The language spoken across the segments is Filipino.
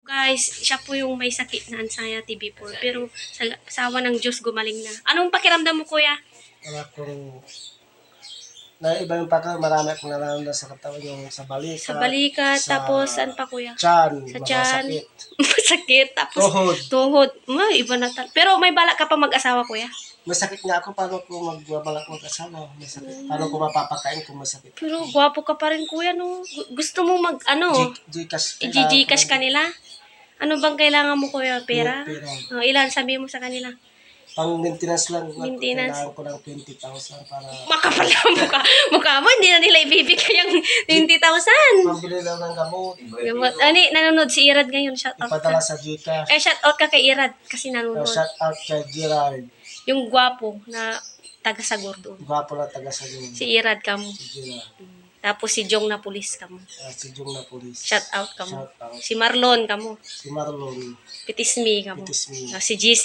Guys, siya po yung may sakit na anxiety before. Pero sa awa ng Diyos, gumaling na. Anong pakiramdam mo, kuya? Wala kong naiba yung pagka marami akong nararamdaman sa katawan yung sa balikat. Sa balikat, tapos saan pa, kuya? Tiyan, Sa tiyan. masakit. Masakit. Tapos Tuhod. tuhod. Iba na pero may balak ka pa mag-asawa, kuya? Masakit nga ako, paano ko magbabalak mag-asawa? Masakit. Paano ko mapapakain kung masakit? Pero gwapo ka pa rin, kuya, no? Gusto mo Gcash. i-Gcash ka nila? Ano bang kailangan mo, kuya? Pera? Pera. Ilan? Sabi mo sa kanila. Pang maintenance lang. Maintenance. Kailangan ko ng 20,000 para... Makapal na mukha mo. Hindi na nila ibibigay yung 20,000. Pambili lang ng gamot. Nanonood si Irad ngayon. Shout out Ipadala ka. sa Gcash. Shout out ka kay Irad kasi nanonood. Shout out kay Gerald. Yung gwapo na taga Sagor doon. Gwapo na taga Sagor. Si Irad ka mo. Si Gerald. Tapos si Jong na pulis ka mo. Si Jong na pulis. Shout out ka mo. Shout out. Si Marlon ka mo. Si Marlon. Pitismi ka mo. Pitismi. Si GC.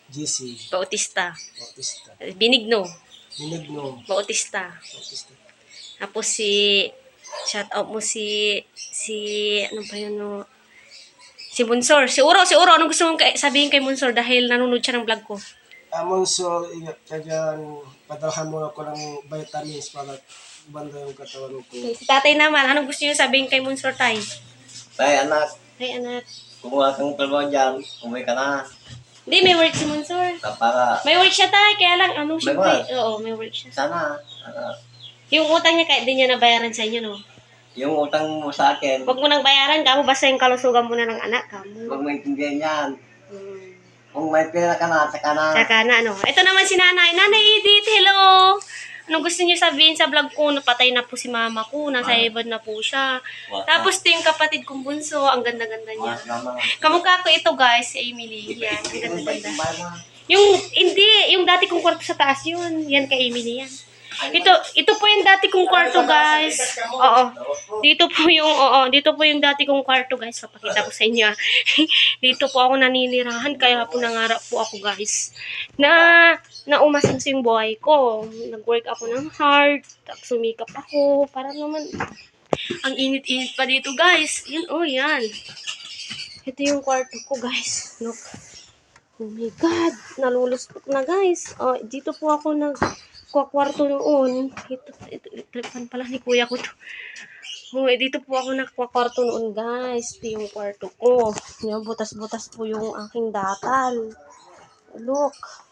GC. Bautista. Bautista. Binigno. Binigno. Bautista. Bautista. Tapos shout out mo si ano pa yun, no? Si Munsor. Si Uro. Anong gusto mong sabihin kay Munsor dahil nanonood siya ng vlog ko? Munsor, ingat ka dyan. Padalhan mo ako ng vitamins para banda yung katawan ko. Okay, si tatay naman. Anong gusto niyo sabihin kay Munsor, tay? Tay, anak. Tay, anak. Kumuha kang kalawang dyan. Umuwi ka na. Hindi, may work si Munsor. Para... May work siya, tay. Kaya lang, work? Oo, may work siya. Sana. Yung utang niya, kahit di niya nabayaran sa inyo, no? Yung utang mo sa akin. Huwag mo nang bayaran, kamo basta yung kalusugan mo na ng anak, kamo. Huwag mo intindihan yan. Kung may pera ka na, saka na. Saka na, ano. Ito naman si nanay. Nanay Edith, hello! Anong gusto niyo sabihin sa vlog ko? Napatay na po si mama ko. Nasa ibad na po siya. Tapos ito yung kapatid kong bunso. Ang ganda-ganda niya. Kamukha ko ito, guys. Si Emily. Yan. Ang ganda-ganda. Yung dati kong kwarto sa taas yun. Yan kay Emily yan. Ito po yung dati kong kwarto, guys. Oo. Dito po yung dati kong kwarto, guys. Papakita ko sa inyo. Dito po ako naninirahan. Kaya po nangarap po ako, guys. Na umasenso yung buhay ko. Nag-work ako ng hard. Sumikap ako. Para naman, ang init-init pa dito, guys. Yan. Ito yung kwarto ko, guys. Look. Oh my God. Nalulustok na, guys. Dito po ako nagkwarto noon. Ito pala ni kuya ko to. Dito po ako nagkwarto noon, guys. Ito yung kwarto ko. Yan, butas-butas po yung aking datal. Look.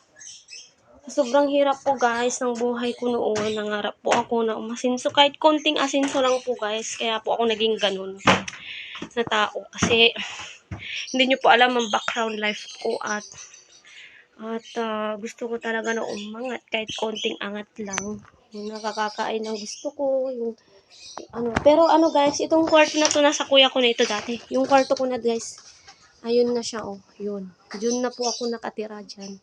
Sobrang hirap po, guys, ng buhay ko noon. Nangarap po ako na umasinso. Kahit konting asinso lang po, guys. Kaya po ako naging ganun na tao. Kasi hindi nyo po alam ang background life ko at gusto ko talaga na umangat kahit konting angat lang. Yung nakakakain ng gusto ko, Pero guys, itong kwarto na to nasa kuya ko na ito dati. Yung kwarto ko na, guys. Ayun na siya, yun. Yun na po ako nakatira dyan.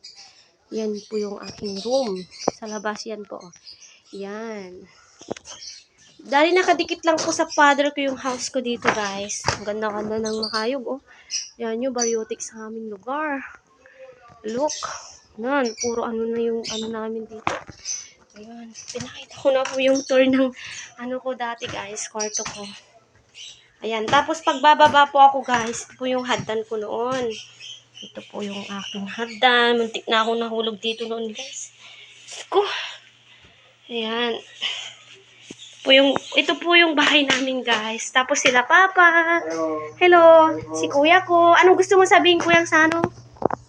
Yan po yung aking room. Sa labas yan po, Yan. Dahil nakadikit lang po sa father ko yung house ko dito, guys. Ang ganda-ganda ng makayog, Yan yung baryotic sa aming lugar. Look. Yan, puro na yung namin dito. Ayan. Pinakita ko na po yung tour ng ko dati, guys. Kwarto ko. Ayan. Tapos pagbababa po ako, guys. Ito po yung hagdan ko noon. Ito po yung aking hagdan. Muntik na ako nahulog dito noon, guys. Ko. Ayan. Ito po yung bahay namin, guys. Tapos sila papa. Hello. Si kuya ko. Anong gusto mo sabihin, kuya, sa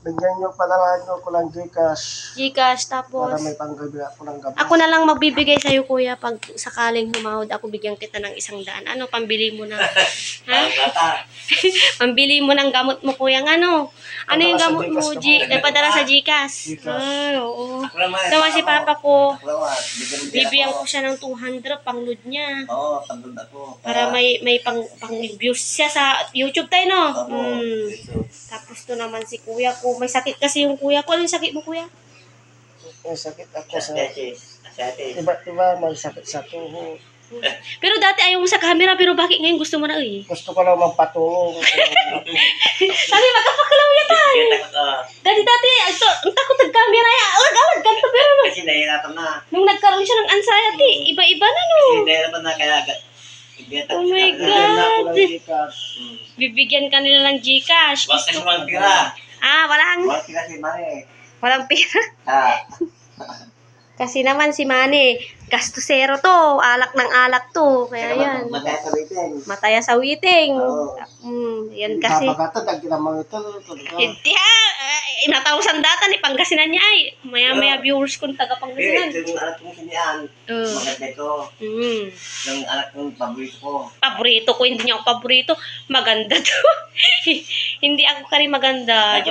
Bigyan nyo, padalahan nyo ko lang Gcash. Gcash, tapos Para may panggabi ako ng gabi. ako na lang magbibigay sa'yo, kuya, pag sakaling humahod ako, bigyan kita ng 100. Pambili mo na? Ha? Pambili mo ng gamot mo, kuya. Ano yung gamot mo, padala sa Gcash? Oo. Tawa si papa ko. Bibigyan ko siya ng 200, pang-load niya. Oo, pang-load ako. Para may pang-views siya sa YouTube tayo, no? Tapos to naman si kuya ko. May sakit kasi yung kuya ko. Ano yung sakit mo, kuya? May sakit ako sa... Iba, may sakit sa tuhod. Pero dati ayaw mo sa camera, pero bakit ngayon gusto mo na, Gusto ko lang magpatulong. Sabi, magkapakalaw yan tayo. Dati, ang takot ng camera, alag-alag, ganito, pero no. Kasi nahihirapan na. Nung nagkaroon siya ng anxiety, iba-iba na, no. Kasi nahihirapan na, kaya... Oh my God. Gcash. Bibigyan ka nila ng Gcash. Basta kasi walang pira. Walang Si Mare. walang pera. Ah, Kasi naman si Manny, gastusero to, alak ng alak to. Kaya yan. Mataya sa bitin. Mataya sa witing. Oo. Yan kasi. Babagatag, ang ginamang ito. Hindi ha, inatawsan data ni Pangasinan niya ay. Maya-maya viewers kong taga Pangasinan. Yung anak kong sinian. Maganda ito. Yung anak kong paborito ko. Paborito ko, hindi niya ako paborito. Maganda to. Hindi ako kari maganda.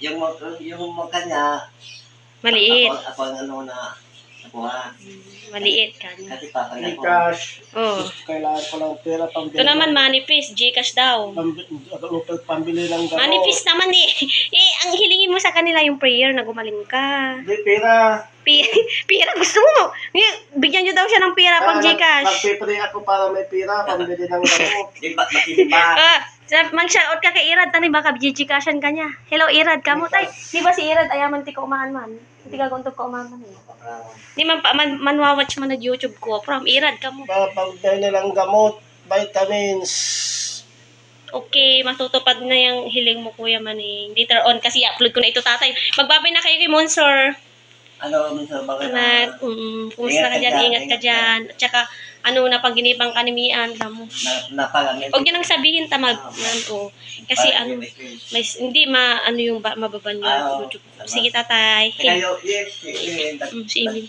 Yung mukha niya, Maliit. ako ang ano na nakuha. Maliit ka. Kasi papay ako. Cash. Oh. Kailangan ko lang pera pambili. Ito naman manifest, Gcash daw. Pambili ng gamot. Manifest naman eh. Ang hilingin mo sa kanila yung prayer na gumaling ka. Hindi, pera. Pira, gusto mo. Bigyan nyo daw siya ng pira pang Gcash. Magpipray ako para may pera, pambili ng gamot. Di ba, makisipa. Mag-shoutout ka kay Irad, tani baka Gcashan ka niya. Hello Irad, kamo tay. Di ba si Irad ayaman ti ko umahan man? Hindi ka guntog ko umahan man eh. Di manwawatch man na YouTube ko from Irad kamo. Pambili nilang gamot, vitamins. Okay, matutupad na yung hiling mo kuya man eh. Later on kasi i-upload ko na ito tatay. Magbabay na kayo kay Monsor. Ano, minsan bakit Anak, kumusta ka dyan? Ingat ka dyan. At saka, na paginipang kanimian, mo. napagamit. Huwag nyo nang sabihin tamag. Kasi hindi mababan yung YouTube. Sige tatay. Kayo, yes, Si Emil.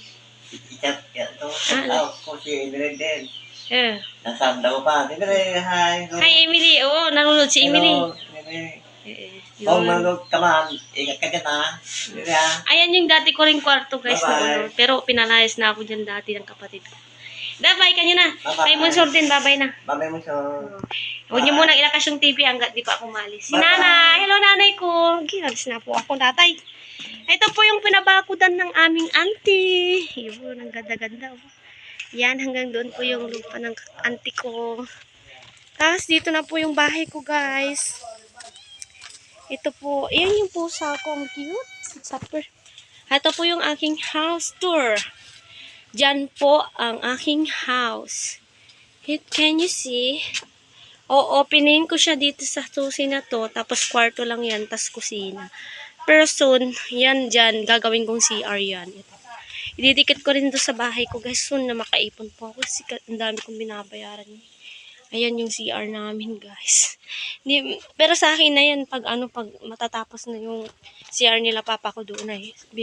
Ko si Emily din. Eh. Nasaan daw pa. Emily, hi. Hi Emily. Oo, nanonood si Emily. Hello, Emily. Yun. Manonood ka man. Ingat ka dyan ha. Emily ha. Ayan yung dati ko ring kwarto guys. Bye-bye. Pero pinalayas na ako dyan dati ng kapatid ko. Bye ka nyo na. Bye-bye. Kay Monsor din, bye na. Babay mo siya. Huwag niyo munang ilakas yung TV hanggat di pa ako malis. Si Bye-bye. nanay. Hello nanay ko. Gigalis na po ako tatay. Ito po yung pinabakudan ng aming auntie. Yun, ang ganda-ganda. Oh. Yan, hanggang doon po yung lupa ng auntie ko. Tapos dito na po yung bahay ko guys. Ito po, yan yung pusa ko. Ang cute. Supper. Ito po yung aking house tour. Diyan po ang aking house. Can you see? Opening ko siya dito sa susi na to. Tapos kwarto lang yan. Tapos kusina. Pero soon, yan dyan. Gagawin kong CR yan. Ito. Ididikit ko rin doon sa bahay ko. Guys, soon na makaipon po ako. Kasi ang dami kong binabayaran. Ayan yung CR namin, guys. Pero sa akin na yan, pag matatapos na yung CR nila, papa ko doon na eh.